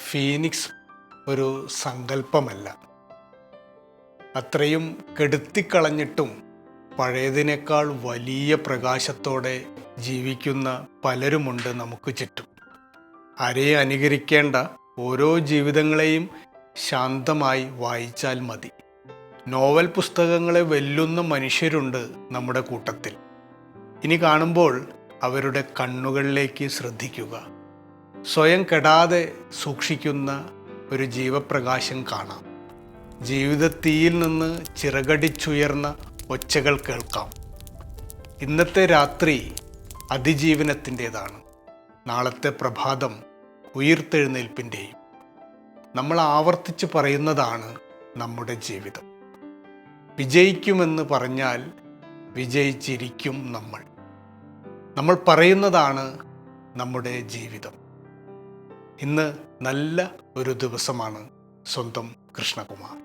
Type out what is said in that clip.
Phoenix ഒരു സങ്കല്പമല്ല. അത്രയും കെടുത്തിക്കളഞ്ഞിട്ടും പഴയതിനേക്കാൾ വലിയ പ്രകാശത്തോടെ ജീവിക്കുന്ന പലരുമുണ്ട് നമുക്ക് ചുറ്റും. ആരെയും അനുകരിക്കേണ്ട, ഓരോ ജീവിതങ്ങളെയും ശാന്തമായി വായിച്ചാൽ മതി. നോവൽ പുസ്തകങ്ങളെ വെല്ലുന്ന മനുഷ്യരുണ്ട് നമ്മുടെ കൂട്ടത്തിൽ. ഇനി കാണുമ്പോൾ അവരുടെ കണ്ണുകളിലേക്ക് ശ്രദ്ധിക്കുക. സ്വയം കെടാതെ സൂക്ഷിക്കുന്ന ഒരു ജീവപ്രകാശം കാണാം. ജീവിതത്തീയിൽ നിന്ന് ചിറകടിച്ചുയർന്ന ഒച്ചകൾ കേൾക്കാം. ഇന്നത്തെ രാത്രി അതിജീവനത്തിൻ്റെതാണ്, നാളത്തെ പ്രഭാതം ഉയിർത്തെഴുന്നേൽപ്പിൻ്റെയും. നമ്മൾ ആവർത്തിച്ച് പറയുന്നതാണ് നമ്മുടെ ജീവിതം. വിജയിക്കുമെന്ന് പറഞ്ഞാൽ വിജയിച്ചിരിക്കും നമ്മൾ. നമ്മൾ പറയുന്നതാണ് നമ്മുടെ ജീവിതം. ഇന്ന് നല്ല ഒരു ദിവസമാണ്. സ്വന്തം കൃഷ്ണകുമാർ.